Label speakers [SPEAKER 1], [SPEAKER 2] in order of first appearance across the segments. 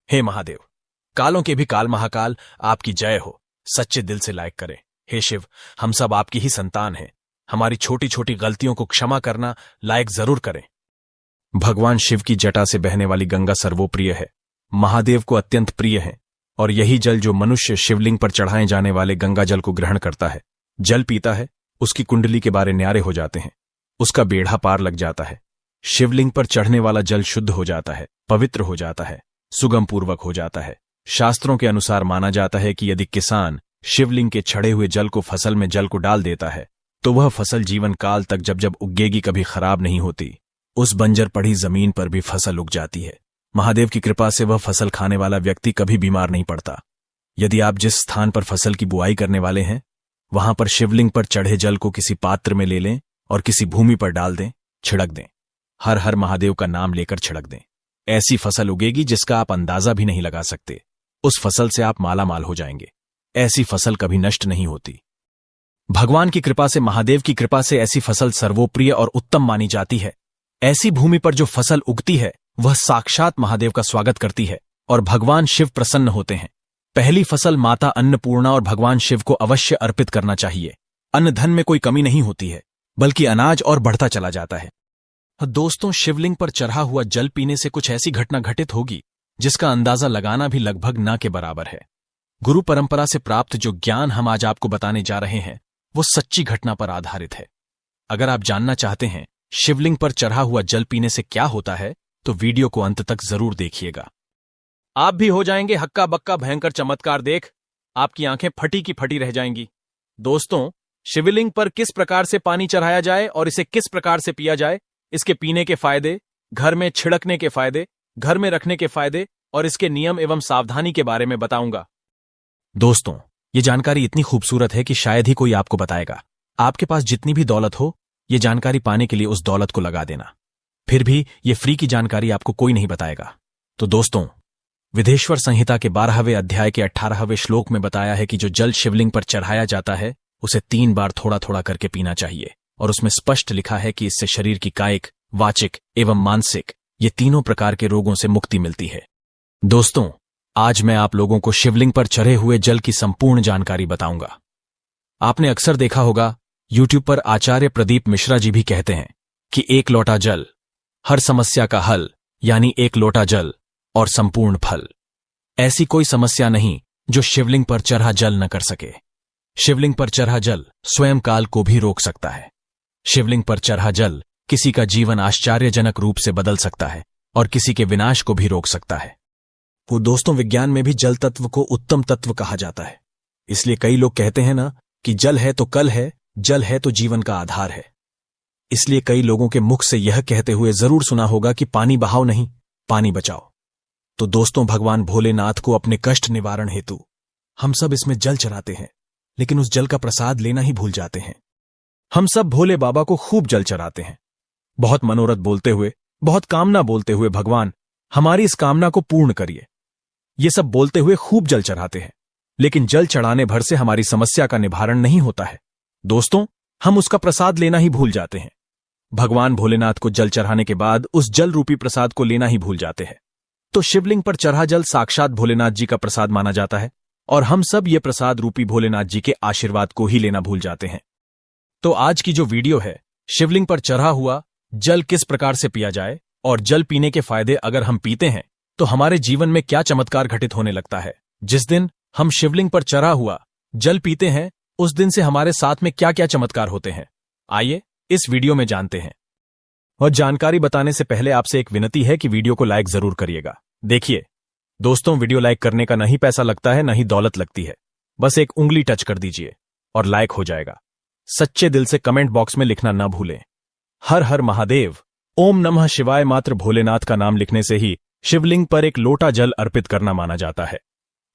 [SPEAKER 1] हे महादेव, कालों के भी काल महाकाल, आपकी जय हो। सच्चे दिल से लाइक करें। हे शिव, हम सब आपकी ही संतान हैं। हमारी छोटी छोटी गलतियों को क्षमा करना, लाइक जरूर करें। भगवान शिव की जटा से बहने वाली गंगा सर्वोप्रिय है, महादेव को अत्यंत प्रिय है, और यही जल जो मनुष्य शिवलिंग पर चढ़ाए जाने वाले गंगा जल को ग्रहण करता है, जल पीता है, उसकी कुंडली के बारे न्यारे हो जाते हैं, उसका बेढ़ा पार लग जाता है। शिवलिंग पर चढ़ने वाला जल शुद्ध हो जाता है, पवित्र हो जाता है, सुगम पूर्वक हो जाता है। शास्त्रों के अनुसार माना जाता है कि यदि किसान शिवलिंग के छड़े हुए जल को फसल में जल को डाल देता है तो वह फसल जीवन काल तक जब जब उगेगी कभी खराब नहीं होती। उस बंजर पड़ी जमीन पर भी फसल उग जाती है। महादेव की कृपा से वह फसल खाने वाला व्यक्ति कभी बीमार नहीं पड़ता। यदि आप जिस स्थान पर फसल की बुआई करने वाले हैं वहां पर शिवलिंग पर चढ़े जल को किसी पात्र में ले लें और किसी भूमि पर डाल दें, छिड़क दें। हर हर महादेव का नाम लेकर छिड़क दें। ऐसी फसल उगेगी जिसका आप अंदाजा भी नहीं लगा सकते। उस फसल से आप माला माल हो जाएंगे। ऐसी फसल कभी नष्ट नहीं होती। भगवान की कृपा से, महादेव की कृपा से ऐसी फसल सर्वोप्रिय और उत्तम मानी जाती है। ऐसी भूमि पर जो फसल उगती है वह साक्षात महादेव का स्वागत करती है और भगवान शिव प्रसन्न होते हैं। पहली फसल माता अन्नपूर्णा और भगवान शिव को अवश्य अर्पित करना चाहिए। अन्न धन में कोई कमी नहीं होती है, बल्कि अनाज और बढ़ता चला जाता है। दोस्तों, शिवलिंग पर चढ़ा हुआ जल पीने से कुछ ऐसी घटना घटित होगी जिसका अंदाजा लगाना भी लगभग न के बराबर है। गुरु परंपरा से प्राप्त जो ज्ञान हम आज आपको बताने जा रहे हैं वो सच्ची घटना पर आधारित है। अगर आप जानना चाहते हैं शिवलिंग पर चढ़ा हुआ जल पीने से क्या होता है तो वीडियो को अंत तक जरूर देखिएगा। आप भी हो जाएंगे हक्का बक्का भयंकर चमत्कार देख, आपकी आंखें फटी की फटी रह जाएंगी। दोस्तों, शिवलिंग पर किस प्रकार से पानी चढ़ाया जाए और इसे किस प्रकार से पिया जाए, इसके पीने के फायदे, घर में छिड़कने के फायदे, घर में रखने के फायदे और इसके नियम एवं सावधानी के बारे में बताऊंगा। दोस्तों, ये जानकारी इतनी खूबसूरत है कि शायद ही कोई आपको बताएगा। आपके पास जितनी भी दौलत हो, ये जानकारी पाने के लिए उस दौलत को लगा देना। फिर भी ये फ्री की जानकारी आपको कोई नहीं बताएगा। तो दोस्तों, विधेश्वर संहिता के 12वें अध्याय के 18वें श्लोक में बताया है कि जो जल शिवलिंग पर चढ़ाया जाता है उसे 3 बार थोड़ा थोड़ा करके पीना चाहिए, और उसमें स्पष्ट लिखा है कि इससे शरीर की कायिक, वाचिक एवं मानसिक ये तीनों प्रकार के रोगों से मुक्ति मिलती है। दोस्तों, आज मैं आप लोगों को शिवलिंग पर चढ़े हुए जल की संपूर्ण जानकारी बताऊंगा। आपने अक्सर देखा होगा यूट्यूब पर आचार्य प्रदीप मिश्रा जी भी कहते हैं कि 1 लोटा जल, हर समस्या का हल, यानी 1 लोटा जल और संपूर्ण फल। ऐसी कोई समस्या नहीं जो शिवलिंग पर चढ़ा जल न कर सके। शिवलिंग पर चढ़ा जल स्वयं काल को भी रोक सकता है। शिवलिंग पर चढ़ा जल किसी का जीवन आश्चर्यजनक रूप से बदल सकता है और किसी के विनाश को भी रोक सकता है। वो दोस्तों, विज्ञान में भी जल तत्व को उत्तम तत्व कहा जाता है। इसलिए कई लोग कहते हैं ना कि जल है तो कल है, जल है तो जीवन का आधार है। इसलिए कई लोगों के मुख से यह कहते हुए जरूर सुना होगा कि पानी बहाओ नहीं, पानी बचाओ। तो दोस्तों, भगवान भोलेनाथ को अपने कष्ट निवारण हेतु हम सब इसमें जल चढ़ाते हैं, लेकिन उस जल का प्रसाद लेना ही भूल जाते हैं। हम सब भोले बाबा को खूब जल चढ़ाते हैं, बहुत मनोरथ बोलते हुए, बहुत कामना बोलते हुए, भगवान हमारी इस कामना को पूर्ण करिए, ये सब बोलते हुए खूब जल चढ़ाते हैं। लेकिन जल चढ़ाने भर से हमारी समस्या का निवारण नहीं होता है। दोस्तों, हम उसका प्रसाद लेना ही भूल जाते हैं। भगवान भोलेनाथ को जल चढ़ाने के बाद उस जल रूपी प्रसाद को लेना ही भूल जाते हैं। तो शिवलिंग पर चढ़ा जल साक्षात भोलेनाथ जी का प्रसाद माना जाता है, और हम सब ये प्रसाद रूपी भोलेनाथ जी के आशीर्वाद को ही लेना भूल जाते हैं। तो आज की जो वीडियो है, शिवलिंग पर चढ़ा हुआ जल किस प्रकार से पिया जाए और जल पीने के फायदे अगर हम पीते हैं तो हमारे जीवन में क्या चमत्कार घटित होने लगता है। जिस दिन हम शिवलिंग पर चढ़ा हुआ जल पीते हैं उस दिन से हमारे साथ में क्या क्या चमत्कार होते हैं, आइए इस वीडियो में जानते हैं। और जानकारी बताने से पहले आपसे एक विनती है कि वीडियो को लाइक जरूर करिएगा। देखिए दोस्तों, वीडियो लाइक करने का न ही पैसा लगता है न ही दौलत लगती है, बस एक उंगली टच कर दीजिए और लाइक हो जाएगा। सच्चे दिल से कमेंट बॉक्स में लिखना न भूलें। हर हर महादेव, ओम नमः शिवाय मात्र भोलेनाथ का नाम लिखने से ही शिवलिंग पर 1 लोटा जल अर्पित करना माना जाता है।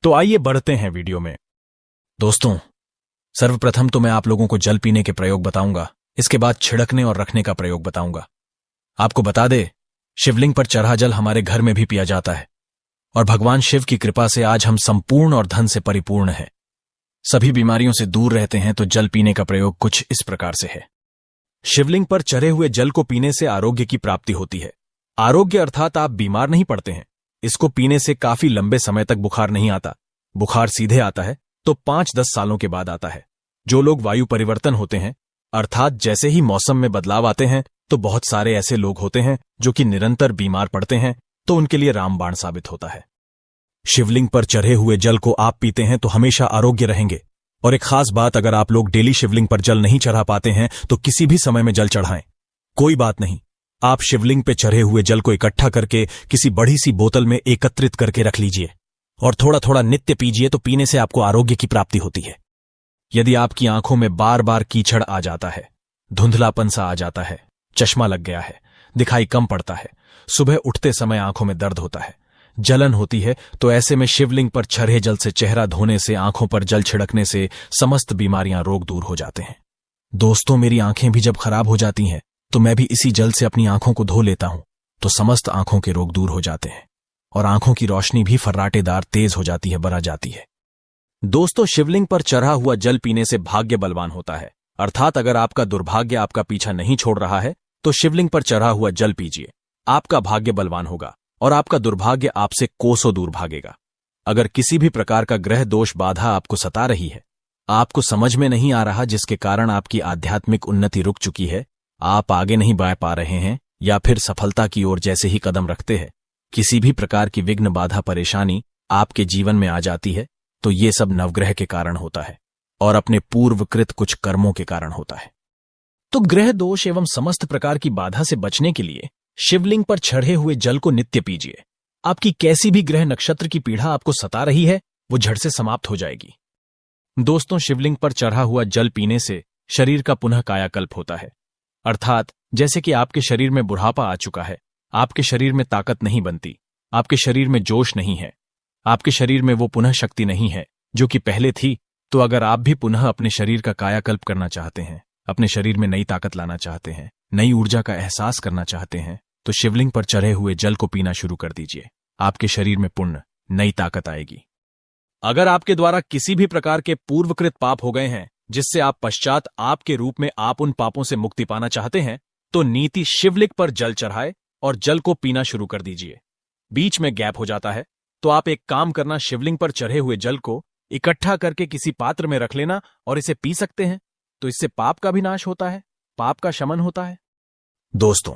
[SPEAKER 1] तो आइए बढ़ते हैं वीडियो में। दोस्तों, सर्वप्रथम तो मैं आप लोगों को जल पीने के प्रयोग बताऊंगा, इसके बाद छिड़कने और रखने का प्रयोग बताऊंगा। आपको बता दे, शिवलिंग पर चढ़ा जल हमारे घर में भी पिया जाता है, और भगवान शिव की कृपा से आज हम संपूर्ण और धन से परिपूर्ण हैं। सभी बीमारियों से दूर रहते हैं। तो जल पीने का प्रयोग कुछ इस प्रकार से है। शिवलिंग पर चढ़े हुए जल को पीने से आरोग्य की प्राप्ति होती है। आरोग्य अर्थात आप बीमार नहीं पड़ते हैं, इसको पीने से काफी लंबे समय तक बुखार नहीं आता। बुखार सीधे आता है तो 5-10 सालों के बाद आता है। जो लोग वायु परिवर्तन होते हैं, अर्थात जैसे ही मौसम में बदलाव आते हैं, तो बहुत सारे ऐसे लोग होते हैं जो कि निरंतर बीमार पड़ते हैं, तो उनके लिए रामबाण साबित होता है। शिवलिंग पर चढ़े हुए जल को आप पीते हैं तो हमेशा आरोग्य रहेंगे। और एक खास बात, अगर आप लोग डेली शिवलिंग पर जल नहीं चढ़ा पाते हैं तो किसी भी समय में जल चढ़ाएं, कोई बात नहीं। आप शिवलिंग पे चढ़े हुए जल को इकट्ठा करके किसी बड़ी सी बोतल में एकत्रित करके रख लीजिए और थोड़ा थोड़ा नित्य पीजिए, तो पीने से आपको आरोग्य की प्राप्ति होती है। यदि आपकी आंखों में बार बार कीचड़ आ जाता है, धुंधलापन सा आ जाता है, चश्मा लग गया है, दिखाई कम पड़ता है, सुबह उठते समय आंखों में दर्द होता है, जलन होती है, तो ऐसे में शिवलिंग पर छरे जल से चेहरा धोने से, आंखों पर जल छिड़कने से समस्त बीमारियां, रोग दूर हो जाते हैं। दोस्तों, मेरी आंखें भी जब खराब हो जाती हैं तो मैं भी इसी जल से अपनी आंखों को धो लेता हूं, तो समस्त आंखों के रोग दूर हो जाते हैं और आंखों की रोशनी भी फर्राटेदार तेज हो जाती है, बढ़ जाती है। दोस्तों, शिवलिंग पर चढ़ा हुआ जल पीने से भाग्य बलवान होता है। अर्थात अगर आपका दुर्भाग्य आपका पीछा नहीं छोड़ रहा है तो शिवलिंग पर चढ़ा हुआ जल पीजिए, आपका भाग्य बलवान होगा और आपका दुर्भाग्य आपसे कोसों दूर भागेगा। अगर किसी भी प्रकार का ग्रह दोष बाधा आपको सता रही है, आपको समझ में नहीं आ रहा, जिसके कारण आपकी आध्यात्मिक उन्नति रुक चुकी है, आप आगे नहीं बढ़ पा रहे हैं, या फिर सफलता की ओर जैसे ही कदम रखते हैं किसी भी प्रकार की विघ्न, बाधा, परेशानी आपके जीवन में आ जाती है, तो ये सब नवग्रह के कारण होता है और अपने पूर्वकृत कुछ कर्मों के कारण होता है। तो ग्रह दोष एवं समस्त प्रकार की बाधा से बचने के लिए शिवलिंग पर चढ़े हुए जल को नित्य पीजिए। आपकी कैसी भी ग्रह नक्षत्र की पीड़ा आपको सता रही है, वो झट से समाप्त हो जाएगी। दोस्तों, शिवलिंग पर चढ़ा हुआ जल पीने से शरीर का पुनः कायाकल्प होता है। अर्थात जैसे कि आपके शरीर में बुढ़ापा आ चुका है, आपके शरीर में ताकत नहीं बनती, आपके शरीर में जोश नहीं है, आपके शरीर में वो पुनः शक्ति नहीं है जो कि पहले थी, तो अगर आप भी पुनः अपने शरीर का कायाकल्प करना चाहते हैं, अपने शरीर में नई ताकत लाना चाहते हैं, नई ऊर्जा का एहसास करना चाहते हैं, तो शिवलिंग पर चढ़े हुए जल को पीना शुरू कर दीजिए। आपके शरीर में पुण्य, नई ताकत आएगी। अगर आपके द्वारा किसी भी प्रकार के पूर्वकृत पाप हो गए हैं, जिससे आप पश्चात आपके रूप में आप उन पापों से मुक्ति पाना चाहते हैं, तो नीति शिवलिंग पर जल चढ़ाए और जल को पीना शुरू कर दीजिए। बीच में गैप हो जाता है तो आप एक काम करना, शिवलिंग पर चढ़े हुए जल को इकट्ठा करके किसी पात्र में रख लेना और इसे पी सकते हैं, तो इससे पाप का भी नाश होता है, पाप का शमन होता है। दोस्तों,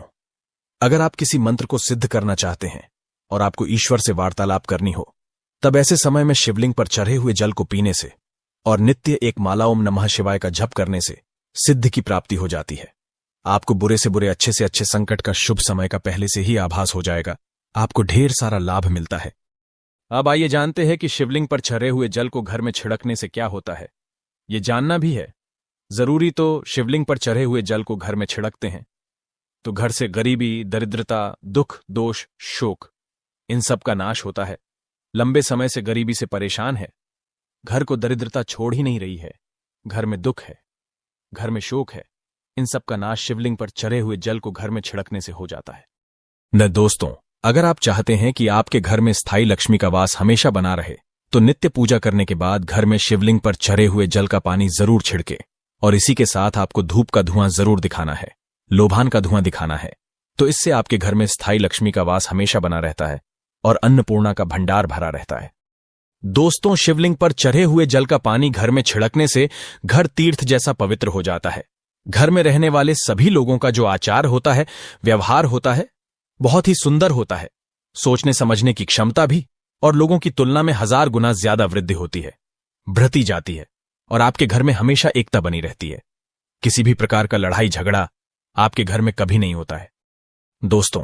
[SPEAKER 1] अगर आप किसी मंत्र को सिद्ध करना चाहते हैं और आपको ईश्वर से वार्तालाप करनी हो, तब ऐसे समय में शिवलिंग पर चढ़े हुए जल को पीने से और नित्य एक माला ओम नमः शिवाय का जप करने से सिद्धि की प्राप्ति हो जाती है। आपको बुरे से बुरे, अच्छे से अच्छे संकट का शुभ समय का पहले से ही आभास हो जाएगा। आपको ढेर सारा लाभ मिलता है। अब आइए जानते हैं कि शिवलिंग पर चढ़े हुए जल को घर में छिड़कने से क्या होता है। ये जानना भी है जरूरी। तो शिवलिंग पर चढ़े हुए जल को घर में छिड़कते हैं तो घर से गरीबी, दरिद्रता, दुख, दोष, शोक, इन सब का नाश होता है। लंबे समय से गरीबी से परेशान है, घर को दरिद्रता छोड़ ही नहीं रही है, घर में दुख है, घर में शोक है, इन सब का नाश शिवलिंग पर चढ़े हुए जल को घर में छिड़कने से हो जाता है। न दोस्तों, अगर आप चाहते हैं कि आपके घर में स्थायी लक्ष्मी का वास हमेशा बना रहे, तो नित्य पूजा करने के बाद घर में शिवलिंग पर चढ़े हुए जल का पानी जरूर छिड़के और इसी के साथ आपको धूप का धुआं जरूर दिखाना है, लोभान का धुआं दिखाना है। तो इससे आपके घर में स्थायी लक्ष्मी का वास हमेशा बना रहता है और अन्नपूर्णा का भंडार भरा रहता है। दोस्तों, शिवलिंग पर चढ़े हुए जल का पानी घर में छिड़कने से घर तीर्थ जैसा पवित्र हो जाता है। घर में रहने वाले सभी लोगों का जो आचार होता है, व्यवहार होता है, बहुत ही सुंदर होता है। सोचने समझने की क्षमता भी और लोगों की तुलना में 1000 गुना ज्यादा वृद्धि होती है, बढ़ती जाती है और आपके घर में हमेशा एकता बनी रहती है। किसी भी प्रकार का लड़ाई झगड़ा आपके घर में कभी नहीं होता है। दोस्तों,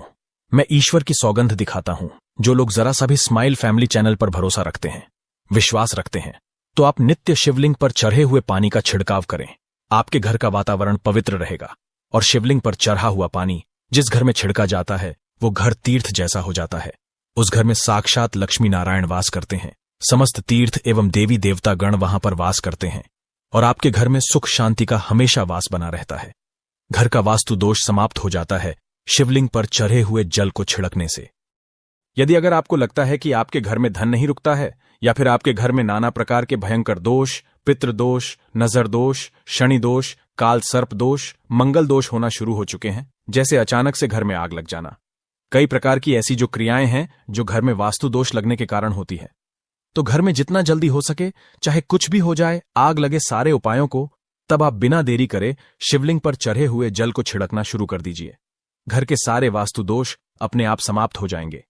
[SPEAKER 1] मैं ईश्वर की सौगंध दिखाता हूं, जो लोग जरा सा भी स्माइल फैमिली चैनल पर भरोसा रखते हैं, विश्वास रखते हैं, तो आप नित्य शिवलिंग पर चढ़े हुए पानी का छिड़काव करें। आपके घर का वातावरण पवित्र रहेगा और शिवलिंग पर चढ़ा हुआ पानी जिस घर में छिड़का जाता है वो घर तीर्थ जैसा हो जाता है। उस घर में साक्षात लक्ष्मी नारायण वास करते हैं। समस्त तीर्थ एवं देवी देवता गण वहां पर वास करते हैं और आपके घर में सुख शांति का हमेशा वास बना रहता है। घर का वास्तु दोष समाप्त हो जाता है शिवलिंग पर चढ़े हुए जल को छिड़कने से। यदि अगर आपको लगता है कि आपके घर में धन नहीं रुकता है या फिर आपके घर में नाना प्रकार के भयंकर दोष, पितृदोष, नजर दोष, शनि दोष, काल सर्प दोष, मंगल दोष होना शुरू हो चुके हैं, जैसे अचानक से घर में आग लग जाना, कई प्रकार की ऐसी जो क्रियाएं हैं जो घर में वास्तु दोष लगने के कारण होती है। तो घर में जितना जल्दी हो सके, चाहे कुछ भी हो जाए, आग लगे सारे उपायों को, तब आप बिना देरी करे शिवलिंग पर चढ़े हुए जल को छिड़कना शुरू कर दीजिए। घर के सारे वास्तु दोष अपने आप समाप्त हो जाएंगे।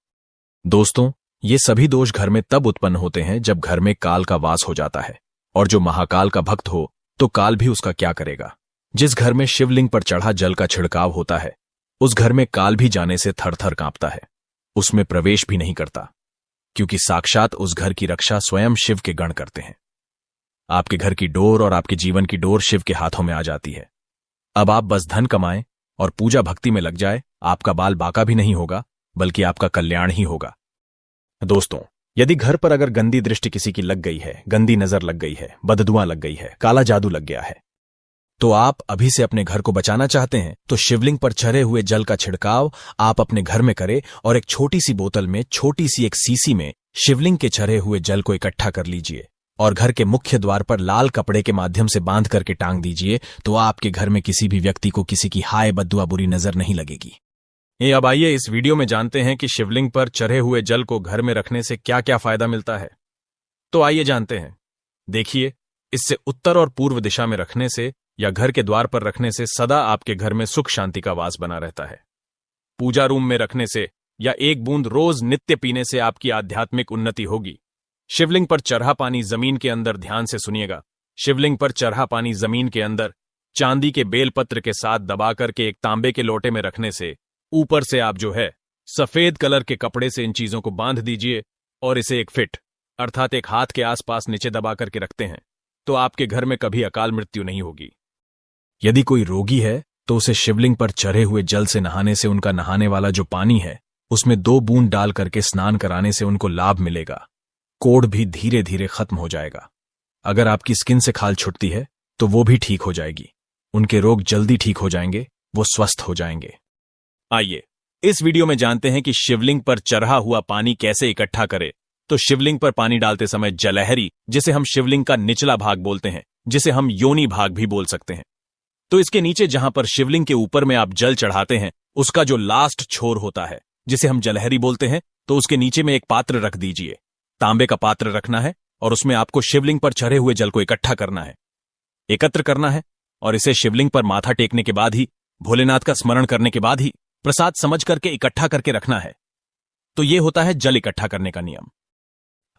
[SPEAKER 1] दोस्तों, ये सभी दोष घर में तब उत्पन्न होते हैं जब घर में काल का वास हो जाता है, और जो महाकाल का भक्त हो तो काल भी उसका क्या करेगा। जिस घर में शिवलिंग पर चढ़ा जल का छिड़काव होता है, उस घर में काल भी जाने से थर थर कांपता है, उसमें प्रवेश भी नहीं करता, क्योंकि साक्षात उस घर की रक्षा स्वयं शिव के गण करते हैं। आपके घर की डोर और आपके जीवन की डोर शिव के हाथों में आ जाती है। अब आप बस धन कमाएं और पूजा भक्ति में लग जाए, आपका बाल बाका भी नहीं होगा, बल्कि आपका कल्याण ही होगा। दोस्तों, यदि घर पर अगर गंदी दृष्टि किसी की लग गई है, गंदी नजर लग गई है, बददुआ लग गई है, काला जादू लग गया है, तो आप अभी से अपने घर को बचाना चाहते हैं तो शिवलिंग पर चढ़े हुए जल का छिड़काव आप अपने घर में करें और एक छोटी सी बोतल में, छोटी सी एक सीसी में शिवलिंग के चढ़े हुए जल को इकट्ठा कर लीजिए और घर के मुख्य द्वार पर लाल कपड़े के माध्यम से बांध करके टांग दीजिए। तो आपके घर में किसी भी व्यक्ति को किसी की हाय बद्दुआ बुरी नजर नहीं लगेगी। अब आइए इस वीडियो में जानते हैं कि शिवलिंग पर चढ़े हुए जल को घर में रखने से क्या क्या फायदा मिलता है। तो आइए जानते हैं। देखिए, इससे उत्तर और पूर्व दिशा में रखने से या घर के द्वार पर रखने से सदा आपके घर में सुख शांति का वास बना रहता है। पूजा रूम में रखने से या एक बूंद रोज नित्य पीने से आपकी आध्यात्मिक उन्नति होगी। शिवलिंग पर चढ़ा पानी जमीन के अंदर, ध्यान से सुनिएगा, शिवलिंग पर चढ़ा पानी जमीन के अंदर चांदी के बेलपत्र के साथ दबा करके एक तांबे के लोटे में रखने से ऊपर से आप जो है सफेद कलर के कपड़े से इन चीजों को बांध दीजिए और इसे एक फिट अर्थात एक हाथ के आसपास नीचे दबा करके रखते हैं तो आपके घर में कभी अकाल मृत्यु नहीं होगी। यदि कोई रोगी है तो उसे शिवलिंग पर चढ़े हुए जल से नहाने से उनका नहाने वाला जो पानी है उसमें 2 बूंद डाल करके स्नान कराने से उनको लाभ मिलेगा। कोढ़ भी धीरे धीरे खत्म हो जाएगा। अगर आपकी स्किन से खाल छुटती है तो वो भी ठीक हो जाएगी। उनके रोग जल्दी ठीक हो जाएंगे, वो स्वस्थ हो जाएंगे। आइए इस वीडियो में जानते हैं कि शिवलिंग पर चढ़ा हुआ पानी कैसे इकट्ठा करें। तो शिवलिंग पर पानी डालते समय जलहरी, जिसे हम शिवलिंग का निचला भाग बोलते हैं, जिसे हम योनि भाग भी बोल सकते हैं, तो इसके नीचे जहां पर शिवलिंग के ऊपर में आप जल चढ़ाते हैं उसका जो लास्ट छोर होता है जिसे हम जलहरी बोलते हैं, तो उसके नीचे में एक पात्र रख दीजिए। तांबे का पात्र रखना है और उसमें आपको शिवलिंग पर चढ़े हुए जल को इकट्ठा करना है, एकत्र करना है और इसे शिवलिंग पर माथा टेकने के बाद ही, भोलेनाथ का स्मरण करने के बाद ही प्रसाद समझ करके इकट्ठा करके रखना है। तो यह होता है जल इकट्ठा करने का नियम।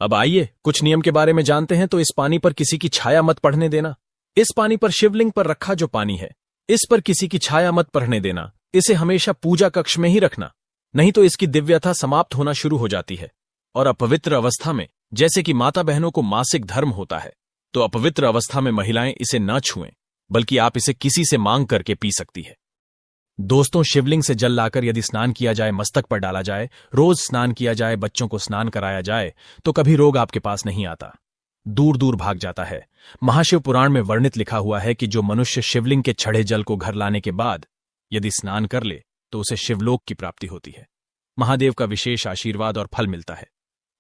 [SPEAKER 1] अब आइए कुछ नियम के बारे में जानते हैं। तो इस पानी पर किसी की छाया मत पड़ने देना। इस पानी पर, शिवलिंग पर रखा जो पानी है, इस पर किसी की छाया मत पड़ने देना। इसे हमेशा पूजा कक्ष में ही रखना, नहीं तो इसकी दिव्यता समाप्त होना शुरू हो जाती है। और अपवित्र अवस्था में, जैसे कि माता बहनों को मासिक धर्म होता है, तो अपवित्र अवस्था में महिलाएं इसे न छुएं, बल्कि आप इसे किसी से मांग करके पी सकती है। दोस्तों, शिवलिंग से जल लाकर यदि स्नान किया जाए, मस्तक पर डाला जाए, रोज स्नान किया जाए, बच्चों को स्नान कराया जाए, तो कभी रोग आपके पास नहीं आता, दूर दूर भाग जाता है। महाशिव पुराण में वर्णित लिखा हुआ है कि जो मनुष्य शिवलिंग के छड़े जल को घर लाने के बाद यदि स्नान कर ले तो उसे शिवलोक की प्राप्ति होती है, महादेव का विशेष आशीर्वाद और फल मिलता है।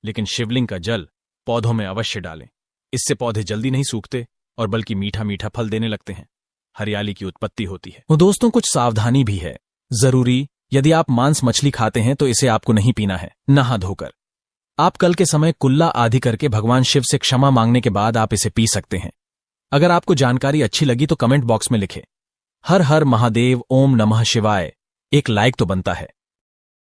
[SPEAKER 1] लेकिन शिवलिंग का जल पौधों में अवश्य डालें, इससे पौधे जल्दी नहीं सूखते और बल्कि मीठा मीठा फल देने लगते हैं, हरियाली की उत्पत्ति होती है। तो दोस्तों, कुछ सावधानी भी है जरूरी। यदि आप मांस मछली खाते हैं तो इसे आपको नहीं पीना है नहा धोकर। आप कल के समय कुल्ला आदि करके भगवान शिव से क्षमा मांगने के बाद आप इसे पी सकते हैं। अगर आपको जानकारी अच्छी लगी तो कमेंट बॉक्स में लिखें हर हर महादेव, ओम नमः शिवाय। एक लाइक तो बनता है।